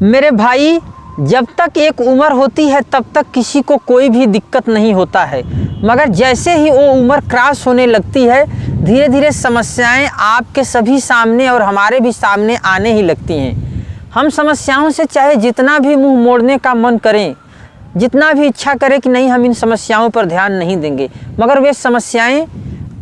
मेरे भाई, जब तक एक उम्र होती है तब तक किसी को कोई भी दिक्कत नहीं होता है, मगर जैसे ही वो उम्र क्रॉस होने लगती है धीरे धीरे समस्याएं आपके सभी सामने और हमारे भी सामने आने ही लगती हैं। हम समस्याओं से चाहे जितना भी मुंह मोड़ने का मन करें, जितना भी इच्छा करें कि नहीं हम इन समस्याओं पर ध्यान नहीं देंगे, मगर वे समस्याएं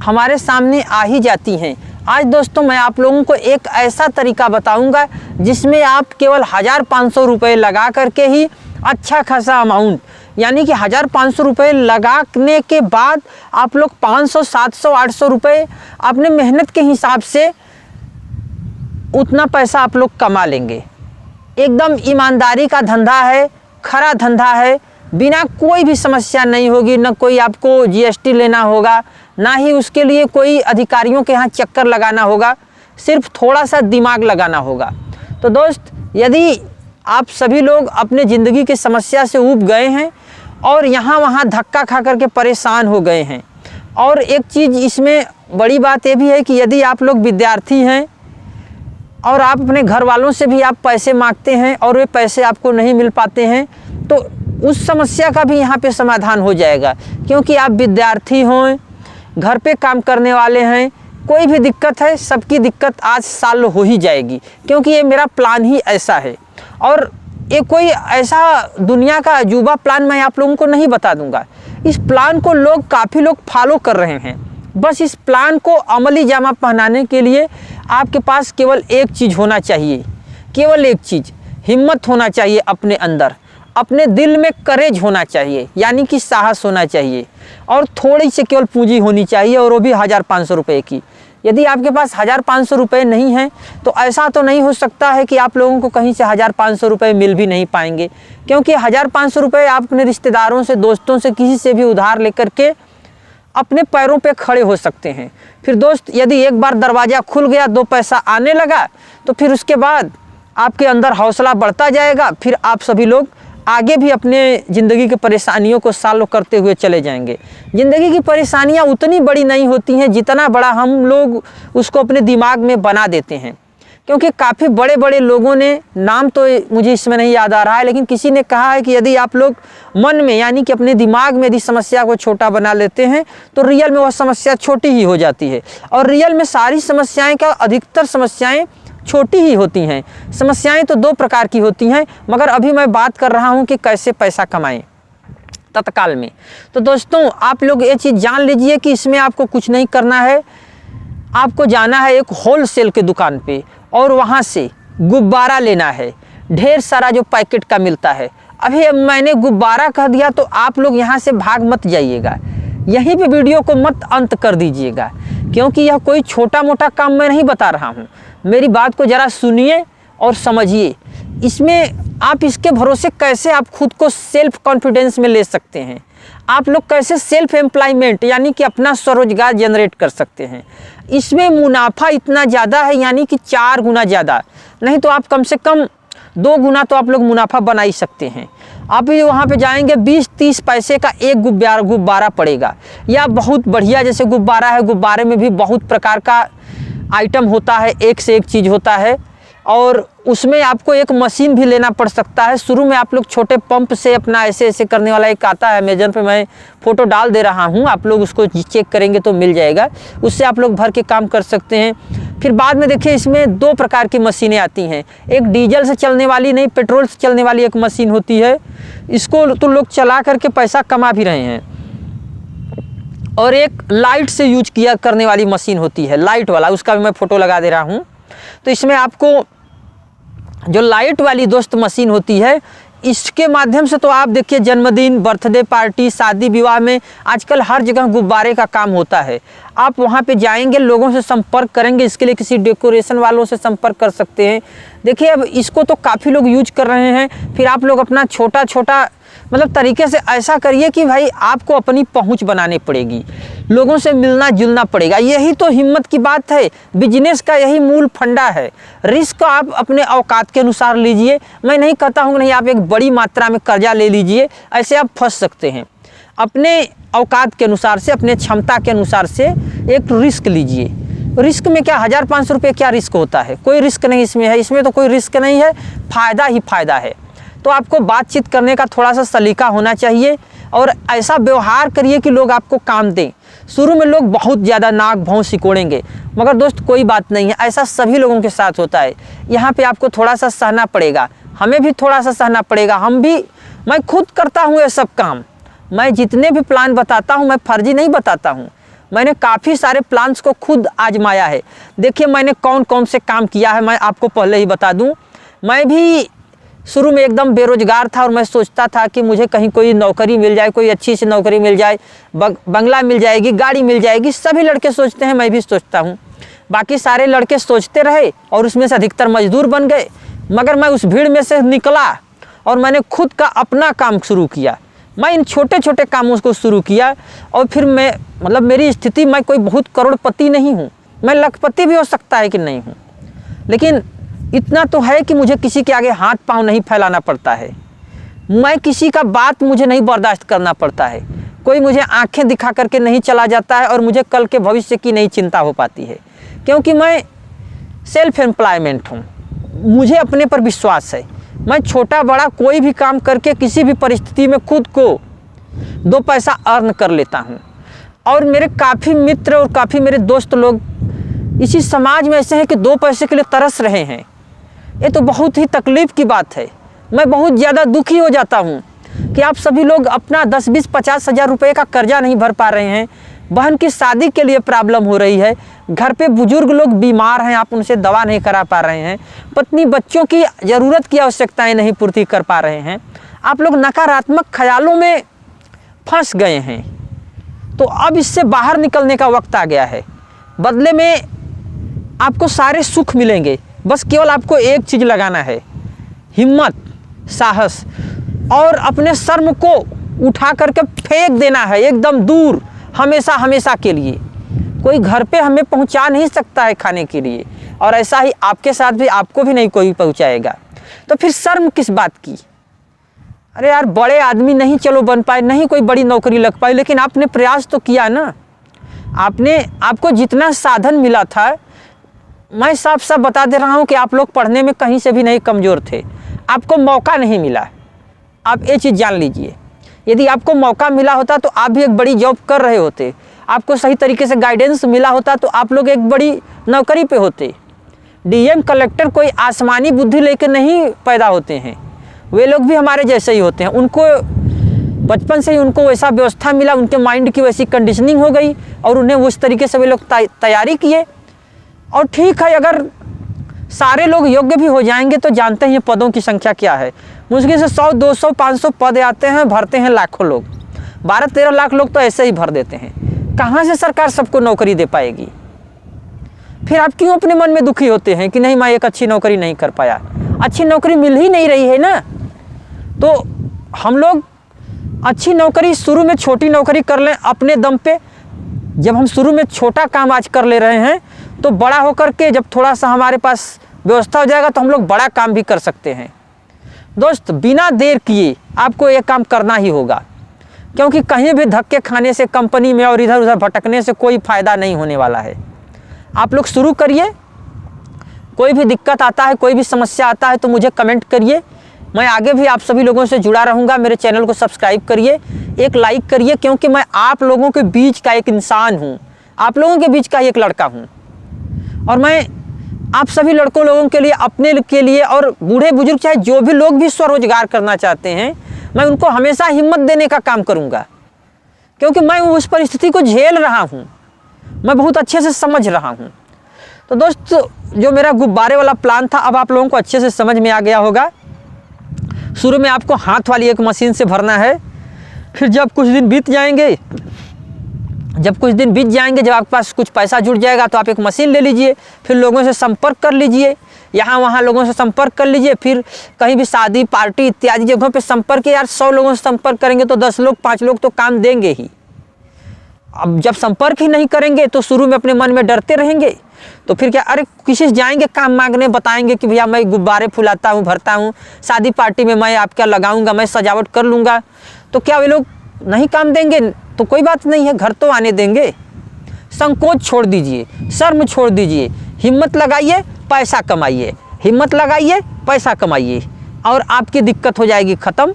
हमारे सामने आ ही जाती हैं। आज दोस्तों मैं आप लोगों को एक ऐसा तरीका बताऊंगा जिसमें आप केवल 1500 रुपये लगा करके ही अच्छा खासा अमाउंट, यानी कि 1500 रुपये लगाने के बाद आप लोग 500, 700, 800 रुपये अपने मेहनत के हिसाब से उतना पैसा आप लोग कमा लेंगे। एकदम ईमानदारी का धंधा है, खरा धंधा है, बिना कोई भी समस्या नहीं होगी। न कोई आपको जीएसटी लेना होगा, ना ही उसके लिए कोई अधिकारियों के यहाँ चक्कर लगाना होगा, सिर्फ थोड़ा सा दिमाग लगाना होगा। तो दोस्त, यदि आप सभी लोग अपने ज़िंदगी की समस्या से ऊब गए हैं और यहाँ वहाँ धक्का खा कर के परेशान हो गए हैं, और एक चीज़ इसमें बड़ी बात ये भी है कि यदि आप लोग विद्यार्थी हैं और आप अपने घर वालों से भी आप पैसे मांगते हैं और वे पैसे आपको नहीं मिल पाते हैं, तो उस समस्या का भी यहाँ पे समाधान हो जाएगा। क्योंकि आप विद्यार्थी हों, घर पे काम करने वाले हैं, कोई भी दिक्कत है, सबकी दिक्कत आज सॉल्व हो ही जाएगी, क्योंकि ये मेरा प्लान ही ऐसा है। और ये कोई ऐसा दुनिया का अजूबा प्लान मैं आप लोगों को नहीं बता दूंगा। इस प्लान को काफ़ी लोग फॉलो कर रहे हैं। बस इस प्लान को अमली जामा पहनाने के लिए आपके पास केवल एक चीज़ होना चाहिए, केवल एक चीज़, हिम्मत होना चाहिए अपने अंदर, अपने दिल में करेज होना चाहिए, यानी कि साहस होना चाहिए, और थोड़ी सी केवल पूंजी होनी चाहिए, और वो भी 1500 रुपये की। यदि आपके पास 1500 रुपये नहीं हैं तो ऐसा तो नहीं हो सकता है कि आप लोगों को कहीं से 1500 रुपये मिल भी नहीं पाएंगे, क्योंकि 1500 रुपये आप अपने रिश्तेदारों से, दोस्तों से, किसी से भी उधार लेकर के अपने पैरों पे खड़े हो सकते हैं। फिर दोस्त, यदि एक बार दरवाज़ा खुल गया, 2 पैसा आने लगा, तो फिर उसके बाद आपके अंदर हौसला बढ़ता जाएगा। फिर आप सभी लोग आगे भी अपने ज़िंदगी की परेशानियों को सॉल्व करते हुए चले जाएंगे। ज़िंदगी की परेशानियां उतनी बड़ी नहीं होती हैं जितना बड़ा हम लोग उसको अपने दिमाग में बना देते हैं। क्योंकि काफ़ी बड़े बड़े लोगों ने, नाम तो मुझे इसमें नहीं याद आ रहा है, लेकिन किसी ने कहा है कि यदि आप लोग मन में, यानी कि अपने दिमाग में यदि समस्या को छोटा बना लेते हैं तो रियल में वह समस्या छोटी ही हो जाती है। और रियल में सारी समस्याएँ का, अधिकतर समस्याएँ छोटी ही होती हैं। समस्याएं तो 2 प्रकार की होती हैं, मगर अभी मैं बात कर रहा हूं कि कैसे पैसा कमाएं तत्काल में। तो दोस्तों, आप लोग ये चीज़ जान लीजिए कि इसमें आपको कुछ नहीं करना है। आपको जाना है एक होलसेल के दुकान पे और वहां से गुब्बारा लेना है, ढेर सारा जो पैकेट का मिलता है। अभी अब मैंने गुब्बारा कह दिया तो आप लोग यहाँ से भाग मत जाइएगा, यहीं पे वीडियो को मत अंत कर दीजिएगा, क्योंकि यह कोई छोटा मोटा काम मैं नहीं बता रहा हूँ। मेरी बात को ज़रा सुनिए और समझिए। इसमें आप इसके भरोसे कैसे आप खुद को सेल्फ कॉन्फिडेंस में ले सकते हैं, आप लोग कैसे सेल्फ एम्प्लॉयमेंट, यानी कि अपना स्वरोजगार जनरेट कर सकते हैं। इसमें मुनाफा इतना ज़्यादा है, यानी कि 4 गुना ज़्यादा, नहीं तो आप कम से कम 2 गुना तो आप लोग मुनाफा बना ही सकते हैं। आप ही वहाँ पे जाएंगे, 20-30 पैसे का एक गुब्बारा पड़ेगा, या बहुत बढ़िया जैसे गुब्बारा है, गुब्बारे में भी बहुत प्रकार का आइटम होता है, एक से एक चीज़ होता है, और उसमें आपको एक मशीन भी लेना पड़ सकता है। शुरू में आप लोग छोटे पंप से अपना ऐसे ऐसे करने वाला एक आता है, अमेजन पे मैं फ़ोटो डाल दे रहा हूँ, आप लोग उसको चेक करेंगे तो मिल जाएगा, उससे आप लोग भर के काम कर सकते हैं। फिर बाद में देखिए, इसमें 2 प्रकार की मशीनें आती हैं, एक डीजल से चलने वाली, नहीं पेट्रोल से चलने वाली एक मशीन होती है, इसको तो लोग चला करके पैसा कमा भी रहे हैं। और एक लाइट से यूज किया करने वाली मशीन होती है, लाइट वाला, उसका भी मैं फ़ोटो लगा दे रहा हूँ। तो इसमें आपको जो लाइट वाली दोस्त मशीन होती है, इसके माध्यम से तो आप देखिए जन्मदिन, बर्थडे पार्टी, शादी विवाह में आजकल हर जगह गुब्बारे का काम होता है। आप वहाँ पे जाएंगे, लोगों से संपर्क करेंगे, इसके लिए किसी डेकोरेशन वालों से संपर्क कर सकते हैं। देखिए अब इसको तो काफ़ी लोग यूज कर रहे हैं। फिर आप लोग अपना छोटा छोटा मतलब तरीके से ऐसा करिए कि भाई आपको अपनी पहुंच बनानी पड़ेगी, लोगों से मिलना जुलना पड़ेगा। यही तो हिम्मत की बात है, बिजनेस का यही मूल फंडा है। रिस्क आप अपने औकात के अनुसार लीजिए। मैं नहीं कहता हूँ नहीं आप एक बड़ी मात्रा में कर्जा ले लीजिए, ऐसे आप फंस सकते हैं। अपने औकात के अनुसार से, अपने क्षमता के अनुसार से एक रिस्क लीजिए। रिस्क में क्या 1000-500 रुपये क्या रिस्क होता है, कोई रिस्क नहीं इसमें है, इसमें तो कोई रिस्क नहीं है, फ़ायदा ही फ़ायदा है। तो आपको बातचीत करने का थोड़ा सा सलीका होना चाहिए और ऐसा व्यवहार करिए कि लोग आपको काम दें। शुरू में लोग बहुत ज़्यादा नाक भौं सिकोड़ेंगे, मगर दोस्त कोई बात नहीं है, ऐसा सभी लोगों के साथ होता है। यहाँ पे आपको थोड़ा सा सहना पड़ेगा, हमें भी थोड़ा सा सहना पड़ेगा। मैं खुद करता हूँ ये सब काम। मैं जितने भी प्लान बताता हूँ मैं फर्जी नहीं बताता हूँ, मैंने काफ़ी सारे प्लान्स को खुद आजमाया है। देखिए मैंने कौन कौन से काम किया है, मैं आपको पहले ही बता दूँ। मैं भी शुरू में एकदम बेरोजगार था और मैं सोचता था कि मुझे कहीं कोई नौकरी मिल जाए, कोई अच्छी सी नौकरी मिल जाए, बंगला मिल जाएगी, गाड़ी मिल जाएगी। सभी लड़के सोचते हैं, मैं भी सोचता हूँ। बाकी सारे लड़के सोचते रहे और उसमें से अधिकतर मजदूर बन गए, मगर मैं उस भीड़ में से निकला और मैंने खुद का अपना काम शुरू किया। मैं इन छोटे छोटे कामों को शुरू किया और फिर मेरी स्थिति, मैं कोई बहुत करोड़पति नहीं हूँ, मैं लखपति भी हो सकता है कि नहीं हूँ, लेकिन इतना तो है कि मुझे किसी के आगे हाथ पांव नहीं फैलाना पड़ता है। मैं किसी का बात मुझे नहीं बर्दाश्त करना पड़ता है, कोई मुझे आंखें दिखा करके नहीं चला जाता है और मुझे कल के भविष्य की नहीं चिंता हो पाती है, क्योंकि मैं सेल्फ एम्प्लॉयमेंट हूँ। मुझे अपने पर विश्वास है। मैं छोटा बड़ा कोई भी काम करके किसी भी परिस्थिति में खुद को 2 पैसा अर्न कर लेता हूँ। और मेरे काफ़ी मित्र और काफ़ी मेरे दोस्त लोग इसी समाज में ऐसे हैं कि 2 पैसे के लिए तरस रहे हैं। ये तो बहुत ही तकलीफ़ की बात है। मैं बहुत ज़्यादा दुखी हो जाता हूँ कि आप सभी लोग अपना 10-20-50 हज़ार रुपये का कर्जा नहीं भर पा रहे हैं। बहन की शादी के लिए प्रॉब्लम हो रही है, घर पे बुजुर्ग लोग बीमार हैं, आप उनसे दवा नहीं करा पा रहे हैं, पत्नी बच्चों की ज़रूरत की आवश्यकताएं नहीं पूर्ति कर पा रहे हैं, आप लोग नकारात्मक ख्यालों में फंस गए हैं। तो अब इससे बाहर निकलने का वक्त आ गया है। बदले में आपको सारे सुख मिलेंगे, बस केवल आपको एक चीज़ लगाना है, हिम्मत, साहस, और अपने शर्म को उठा करके फेंक देना है एकदम दूर, हमेशा हमेशा के लिए। कोई घर पे हमें पहुंचा नहीं सकता है खाने के लिए, और ऐसा ही आपके साथ भी आपको भी नहीं कोई पहुंचाएगा। तो फिर शर्म किस बात की? अरे यार, बड़े आदमी नहीं चलो बन पाए, नहीं कोई बड़ी नौकरी लग पाई, लेकिन आपने प्रयास तो किया ना। आपको जितना साधन मिला था, मैं साफ साफ बता दे रहा हूँ कि आप लोग पढ़ने में कहीं से भी नहीं कमज़ोर थे, आपको मौका नहीं मिला। आप ये चीज़ जान लीजिए, यदि आपको मौका मिला होता तो आप भी एक बड़ी जॉब कर रहे होते, आपको सही तरीके से गाइडेंस मिला होता तो आप लोग एक बड़ी नौकरी पे होते। डीएम कलेक्टर कोई आसमानी बुद्धि लेकर नहीं पैदा होते हैं, वे लोग भी हमारे जैसे ही होते हैं। उनको बचपन से ही उनको वैसा व्यवस्था मिला, उनके माइंड की वैसी कंडीशनिंग हो गई और उन्हें उस तरीके से वे लोग तैयारी किए। और ठीक है, अगर सारे लोग योग्य भी हो जाएंगे तो जानते हैं पदों की संख्या क्या है। मुश्किल से 100, 200, 500 पद आते हैं, भरते हैं लाखों लोग, 12-13 लाख लोग तो ऐसे ही भर देते हैं। कहाँ से सरकार सबको नौकरी दे पाएगी? फिर आप क्यों अपने मन में दुखी होते हैं कि नहीं मैं एक अच्छी नौकरी नहीं कर पाया? अच्छी नौकरी मिल ही नहीं रही है ना। तो हम लोग अच्छी नौकरी शुरू में छोटी नौकरी कर लें अपने दम पे। जब हम शुरू में छोटा काम आज कर ले रहे हैं तो बड़ा होकर के जब थोड़ा सा हमारे पास व्यवस्था हो जाएगा तो हम लोग बड़ा काम भी कर सकते हैं। दोस्त, बिना देर किए आपको ये काम करना ही होगा, क्योंकि कहीं भी धक्के खाने से, कंपनी में और इधर उधर भटकने से कोई फ़ायदा नहीं होने वाला है। आप लोग शुरू करिए। कोई भी दिक्कत आता है, कोई भी समस्या आता है तो मुझे कमेंट करिए। मैं आगे भी आप सभी लोगों से जुड़ा रहूँगा। मेरे चैनल को सब्सक्राइब करिए, एक लाइक करिए, क्योंकि मैं आप लोगों के बीच का एक इंसान हूँ, आप लोगों के बीच का एक लड़का हूँ। और मैं आप सभी लड़कों लोगों के लिए, अपने के लिए, और बूढ़े बुजुर्ग चाहे जो भी लोग भी स्वरोजगार करना चाहते हैं, मैं उनको हमेशा हिम्मत देने का काम करूँगा, क्योंकि मैं उस परिस्थिति को झेल रहा हूँ, मैं बहुत अच्छे से समझ रहा हूँ। तो दोस्त, जो मेरा गुब्बारे वाला प्लान था अब आप लोगों को अच्छे से समझ में आ गया होगा। शुरू में आपको हाथ वाली एक मशीन से भरना है, फिर जब कुछ दिन बीत जाएंगे, जब आपके पास कुछ पैसा जुड़ जाएगा तो आप एक मशीन ले लीजिए, फिर लोगों से संपर्क कर लीजिए, यहाँ वहाँ लोगों से संपर्क कर लीजिए, फिर कहीं भी शादी पार्टी इत्यादि जगहों पे संपर्क। यार 100 लोगों से संपर्क करेंगे तो 10 लोग 5 लोग तो काम देंगे ही। अब जब संपर्क ही नहीं करेंगे तो शुरू में अपने मन में डरते रहेंगे, तो फिर क्या, अरे किसी से जाएंगे काम मांगने, बताएंगे कि भैया मैं गुब्बारे फुलाता हूँ, भरता हूँ, शादी पार्टी में मैं आपका लगाऊंगा, मैं सजावट कर लूँगा, तो क्या वे लोग नहीं काम देंगे? तो कोई बात नहीं है, घर तो आने देंगे। संकोच छोड़ दीजिए, शर्म छोड़ दीजिए, हिम्मत लगाइए, पैसा कमाइए, हिम्मत लगाइए, पैसा कमाइए और आपकी दिक्कत हो जाएगी ख़त्म।